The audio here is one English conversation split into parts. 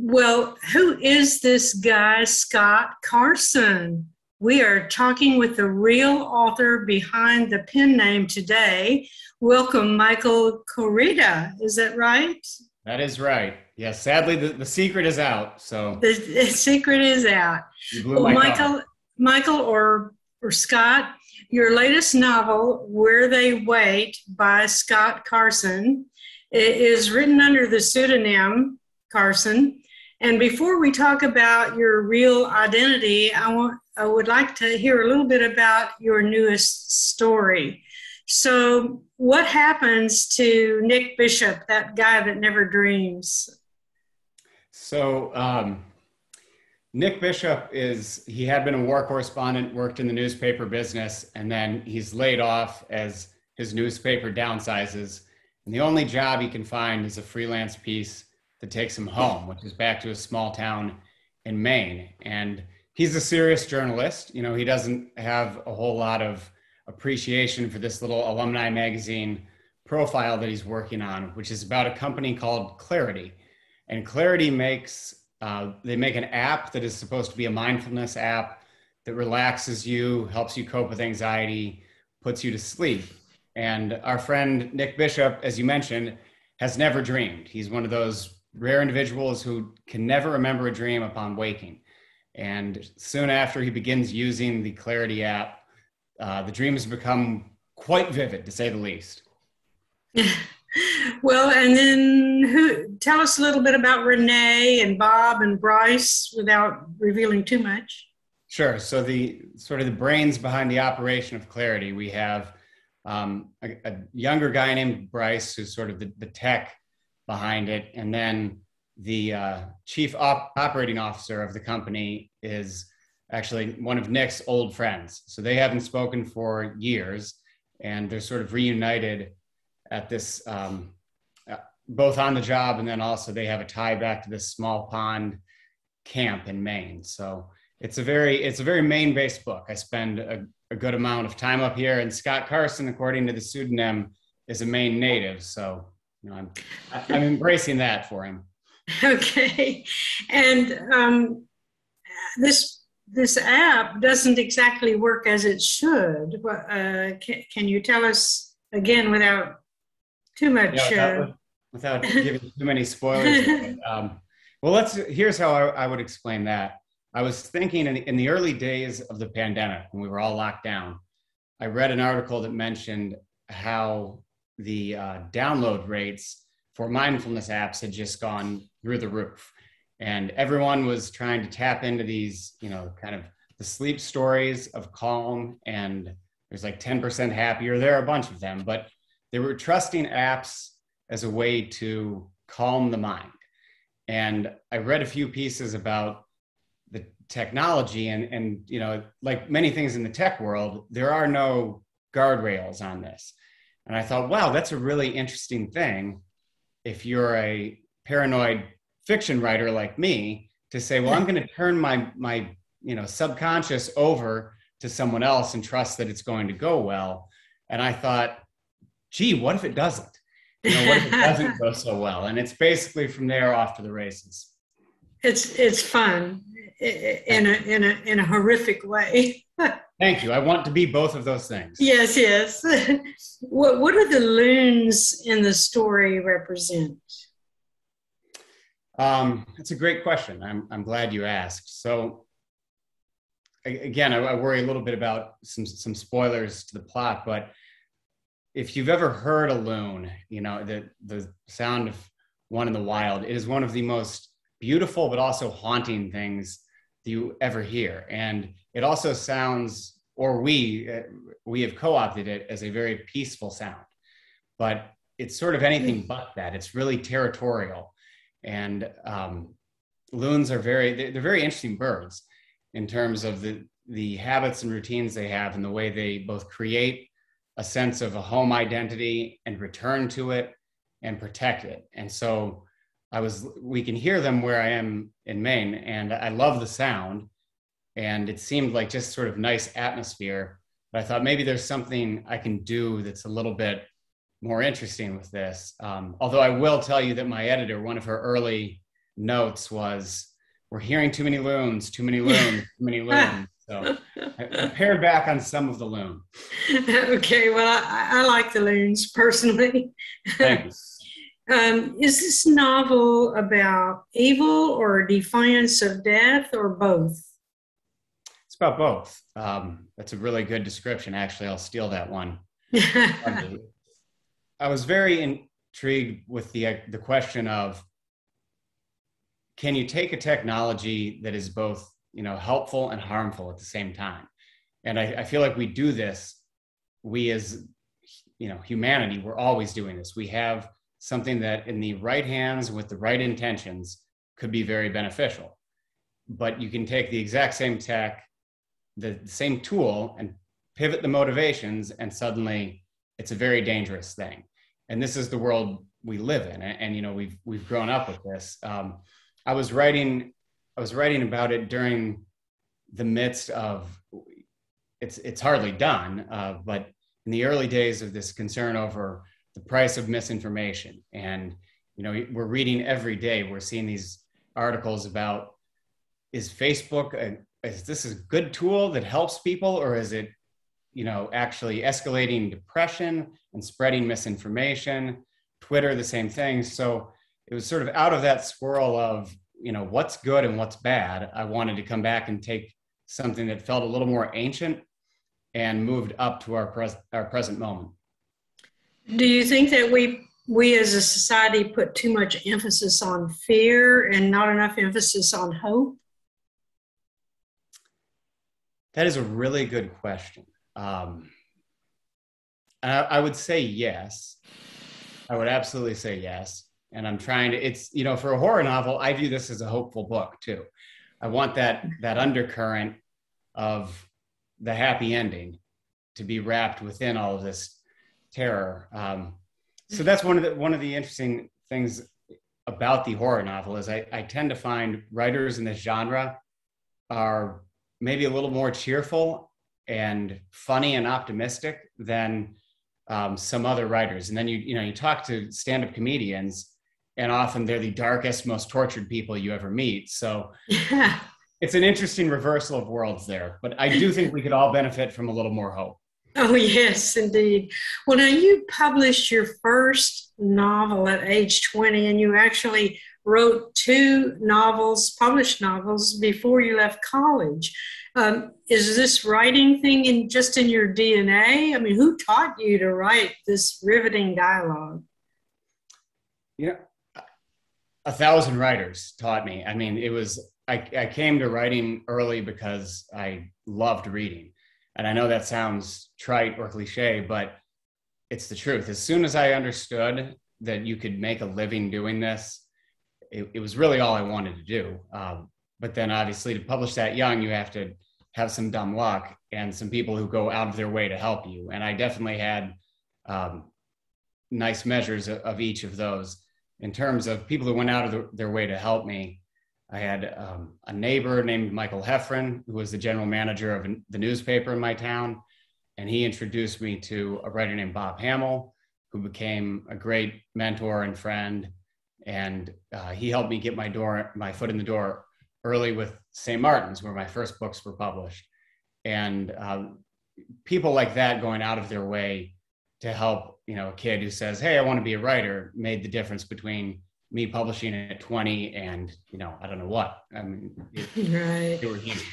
Well, who is this guy, Scott Carson? We are talking with the real author behind the pen name today. Welcome, Michael Koryta. Is that right? That is right. Yes, sadly, the secret is out. So The secret is out. you blew Well, my cover. Michael or Scott, your latest novel, Where They Wait by Scott Carson, is written under the pseudonym Carson. And before we talk about your real identity, I would like to hear a little bit about your newest story. So, what happens to Nick Bishop, that guy that never dreams? So Nick Bishop he had been a war correspondent, worked in the newspaper business, and then he's laid off as his newspaper downsizes. And the only job he can find is a freelance piece that takes him home, which is back to a small town in Maine. And he's a serious journalist. You know, he doesn't have a whole lot of appreciation for this little alumni magazine profile that he's working on, which is about a company called Clarity. And Clarity they make an app that is supposed to be a mindfulness app that relaxes you, helps you cope with anxiety, puts you to sleep. And our friend Nick Bishop, as you mentioned, has never dreamed. He's one of those rare individuals who can never remember a dream upon waking. And soon after he begins using the Clarity app, the dreams become quite vivid, to say the least. Well, and then tell us a little bit about Renee and Bob and Bryce without revealing too much. Sure. So the brains behind the operation of Clarity, we have a younger guy named Bryce, who's sort of the tech behind it. And then the chief operating officer of the company is actually one of Nick's old friends. So they haven't spoken for years, and they're sort of reunited at this, both on the job, and then also they have a tie back to this small pond camp in Maine. So it's a very Maine-based book. I spend a good amount of time up here, and Scott Carson, according to the pseudonym, is a Maine native. So, you know, I'm embracing that for him. Okay, and this app doesn't exactly work as it should. Can you tell us again without too much? Without giving too many spoilers. Well, here's how I would explain that. I was thinking in the early days of the pandemic, when we were all locked down, I read an article that mentioned how the download rates for mindfulness apps had just gone through the roof. And everyone was trying to tap into these, you know, kind of the sleep stories of calm, and there's like 10% happier. There are a bunch of them, but they were trusting apps as a way to calm the mind. And I read a few pieces about the technology and you know, like many things in the tech world, there are no guardrails on this. And I thought, wow, that's a really interesting thing if you're a paranoid fiction writer like me, to say, well, I'm going to turn my subconscious over to someone else and trust that it's going to go well. And I thought, gee, what if it doesn't? You know, what if it doesn't go so well? And it's basically from there off to the races. It's fun in a horrific way. Thank you. I want to be both of those things. Yes. What do the loons in the story represent? That's a great question. I'm glad you asked. So again, I worry a little bit about some spoilers to the plot, but if you've ever heard a loon, you know, the sound of one in the wild, it is one of the most beautiful but also haunting things that you ever hear. And it also sounds, or we have co-opted it as a very peaceful sound, but it's sort of anything but that. It's really territorial. And loons are they're very interesting birds in terms of the habits and routines they have, and the way they both create a sense of a home identity and return to it and protect it. And so we can hear them where I am in Maine, and I love the sound, and it seemed like just sort of nice atmosphere. But I thought maybe there's something I can do that's a little bit more interesting with this. Although I will tell you that my editor, one of her early notes was, we're hearing too many loons, too many loons, too many loons. So I pared back on some of the loon. Okay, well, I like the loons personally. Thank you. Is this novel about evil or defiance of death or both? It's about both. That's a really good description. Actually, I'll steal that one. I was very intrigued with the question of, can you take a technology that is both, helpful and harmful at the same time? And I feel like we do this. We as, humanity, we're always doing this. We have something that in the right hands with the right intentions could be very beneficial. But you can take the exact same tech, the same tool, and pivot the motivations, and suddenly it's a very dangerous thing. And this is the world we live in. And we've grown up with this. I was writing about it during the midst of, it's hardly done, but in the early days of this concern over the price of misinformation. And, we're reading every day, we're seeing these articles about, is Facebook, is this a good tool that helps people, or is it, actually escalating depression and spreading misinformation? Twitter, the same thing. So it was sort of out of that swirl of, what's good and what's bad. I wanted to come back and take something that felt a little more ancient and moved up to our present moment. Do you think that we as a society put too much emphasis on fear and not enough emphasis on hope? That is a really good question. I would say yes. I would absolutely say yes. And I'm trying to, for a horror novel, I view this as a hopeful book too. I want that undercurrent of the happy ending to be wrapped within all of this terror. So that's one of the interesting things about the horror novel is I tend to find writers in this genre are maybe a little more cheerful and funny and optimistic than some other writers. And then you talk to stand-up comedians, and often they're the darkest, most tortured people you ever meet. So it's an interesting reversal of worlds there. But I do think we could all benefit from a little more hope. Oh, yes, indeed. Well, now you published your first novel at age 20, and you actually wrote 2 published novels before you left college. Is this writing thing just in your DNA? I mean, who taught you to write this riveting dialogue? 1,000 writers taught me. I mean, I came to writing early because I loved reading. And I know that sounds trite or cliche, but it's the truth. As soon as I understood that you could make a living doing this, it was really all I wanted to do. But then obviously to publish that young, you have to have some dumb luck and some people who go out of their way to help you. And I definitely had nice measures of each of those. In terms of people who went out of their way to help me, I had a neighbor named Michael Koryta, who was the general manager of the newspaper in my town. And he introduced me to a writer named Bob Hamill, who became a great mentor and friend. And he helped me get my foot in the door early with St. Martin's, where my first books were published. And people like that going out of their way to help, a kid who says, hey, I want to be a writer, made the difference between me publishing at 20 and, I don't know what. I mean, right. They were huge.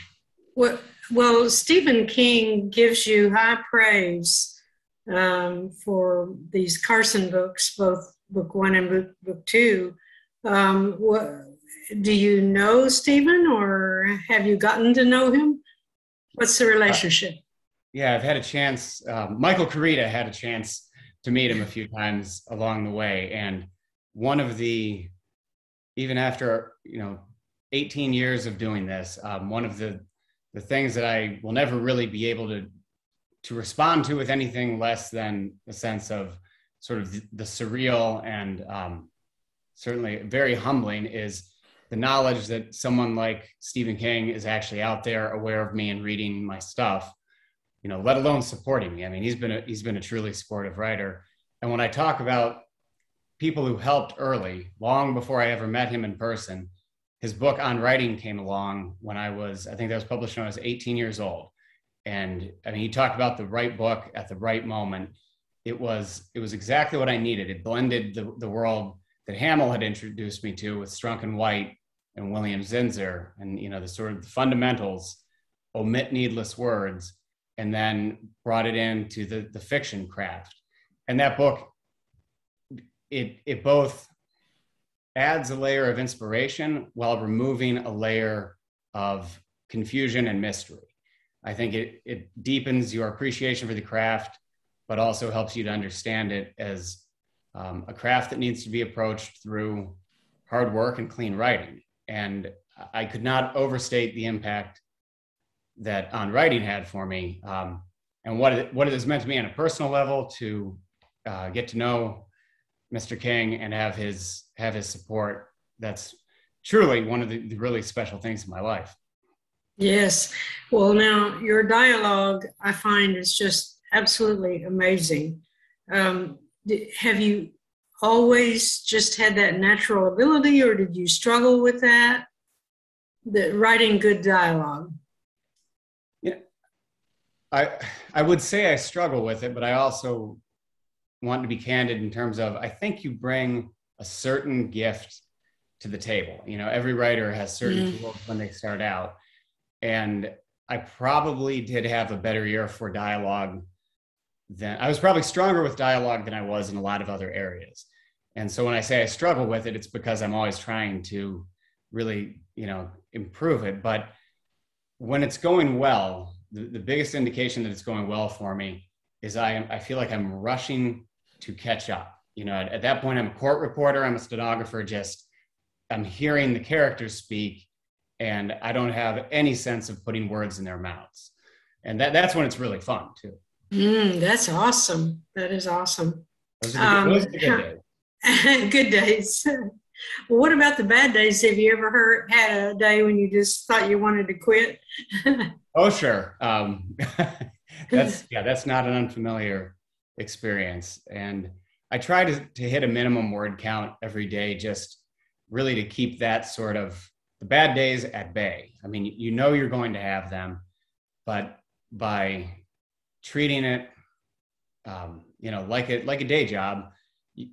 Well, Stephen King gives you high praise for these Carson books, both book 1 and book 2. Do you know Stephen, or have you gotten to know him? What's the relationship? Yeah, I've had a chance. Michael Koryta had a chance to meet him a few times along the way. And one of even after, 18 years of doing this, one of the things that I will never really be able to respond to with anything less than a sense of sort of the surreal and certainly very humbling is the knowledge that someone like Stephen King is actually out there aware of me and reading my stuff, let alone supporting me. I mean, he's been a truly supportive writer. And when I talk about people who helped early, long before I ever met him in person, his book on writing came along when I think that was published when I was 18 years old. And I mean, he talked about the right book at the right moment. It was exactly what I needed. It blended the world that Hamill had introduced me to with Strunk and White and William Zinsser, and the sort of the fundamentals, omit needless words, and then brought it into the fiction craft. And that book, it both adds a layer of inspiration while removing a layer of confusion and mystery. I think it deepens your appreciation for the craft, but also helps you to understand it as a craft that needs to be approached through hard work and clean writing. And I could not overstate the impact that On Writing had for me, and what it has meant to me on a personal level to get to know Mr. King and have his support. That's truly one of the really special things in my life. Yes. Well, now your dialogue, I find, is just absolutely amazing. Have you always just had that natural ability, or did you struggle with that? Writing good dialogue? Yeah, I would say I struggle with it, but I also want to be candid in terms of, I think you bring a certain gift to the table. Every writer has certain tools when they start out. And I probably did have a better ear for dialogue I was probably stronger with dialogue than I was in a lot of other areas. And so when I say I struggle with it, it's because I'm always trying to really, improve it. But when it's going well, the biggest indication that it's going well for me is I feel like I'm rushing to catch up. At that point, I'm a court reporter, I'm a stenographer, I'm hearing the characters speak, and I don't have any sense of putting words in their mouths. And that's when it's really fun too. That's awesome. That is awesome. Those are the good days. Good days. Well, what about the bad days? Have you ever had a day when you just thought you wanted to quit? Oh, sure. That's not an unfamiliar experience. And I try to hit a minimum word count every day, just really to keep that sort of the bad days at bay. I mean, you're going to have them, but by treating it, like a day job, you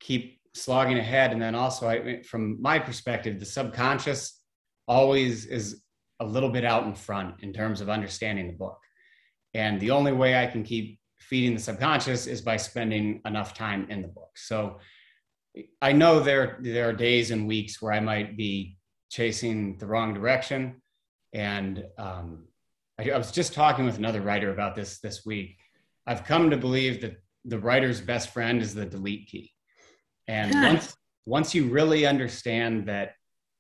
keep slogging ahead. And then also, from my perspective, the subconscious always is a little bit out in front in terms of understanding the book. And the only way I can keep feeding the subconscious is by spending enough time in the book. So I know there are days and weeks where I might be chasing the wrong direction. And I was just talking with another writer about this week. I've come to believe that the writer's best friend is the delete key. And once you really understand that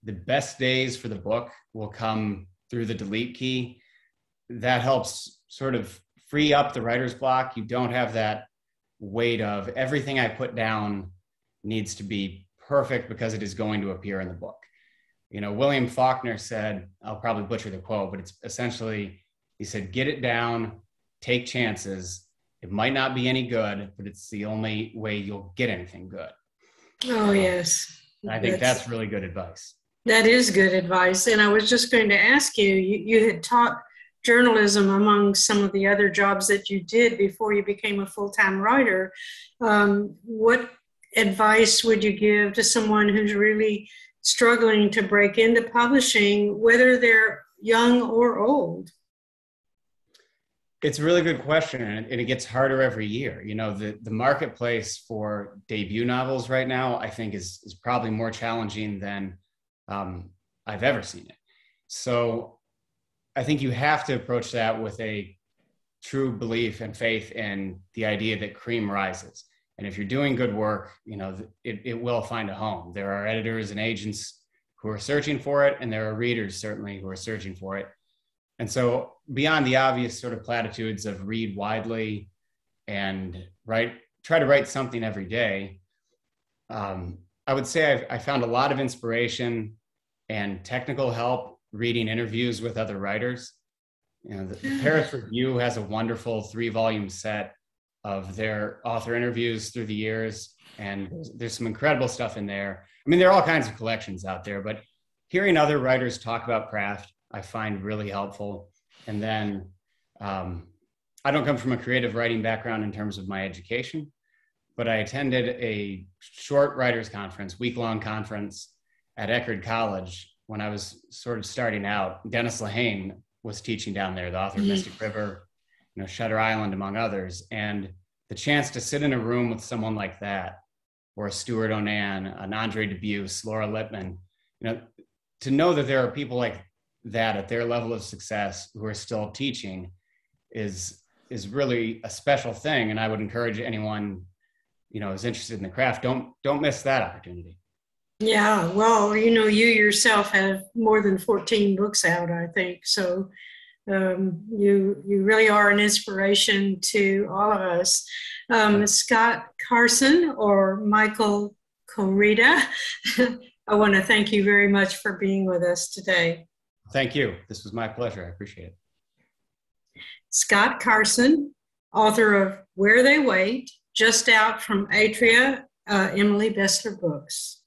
the best days for the book will come through the delete key, that helps sort of free up the writer's block. You don't have that weight of everything I put down needs to be perfect because it is going to appear in the book. William Faulkner said, I'll probably butcher the quote, but it's essentially, he said, get it down, take chances. It might not be any good, but it's the only way you'll get anything good. Oh, yes. I think that's really good advice. That is good advice. And I was just going to ask you had taught journalism among some of the other jobs that you did before you became a full-time writer. What advice would you give to someone who's really struggling to break into publishing, whether they're young or old? It's a really good question, and it gets harder every year. The marketplace for debut novels right now, I think, is probably more challenging than I've ever seen it. So I think you have to approach that with a true belief and faith in the idea that cream rises. And if you're doing good work, it will find a home. There are editors and agents who are searching for it, and there are readers certainly who are searching for it. And so beyond the obvious sort of platitudes of read widely and try to write something every day, I would say I found a lot of inspiration and technical help reading interviews with other writers. The Paris Review has a wonderful 3-volume set of their author interviews through the years, and there's some incredible stuff in there. I mean, there are all kinds of collections out there, but hearing other writers talk about craft, I find really helpful. And then I don't come from a creative writing background in terms of my education, but I attended a short writers conference, week-long conference at Eckerd College when I was sort of starting out. Dennis Lehane was teaching down there, the author of Mystic River, Shutter Island, among others. And the chance to sit in a room with someone like that, or a Stuart Onan, an Andre Dubus, Laura Lippman, to know that there are people like that at their level of success who are still teaching is really a special thing. And I would encourage anyone, who's interested in the craft, don't miss that opportunity. Yeah, well, you yourself have more than 14 books out, I think. So you really are an inspiration to all of us. Scott Carson or Michael Koryta, I want to thank you very much for being with us today. Thank you. This was my pleasure. I appreciate it. Scott Carson, author of Where They Wait, just out from Atria, Emily Bestler Books.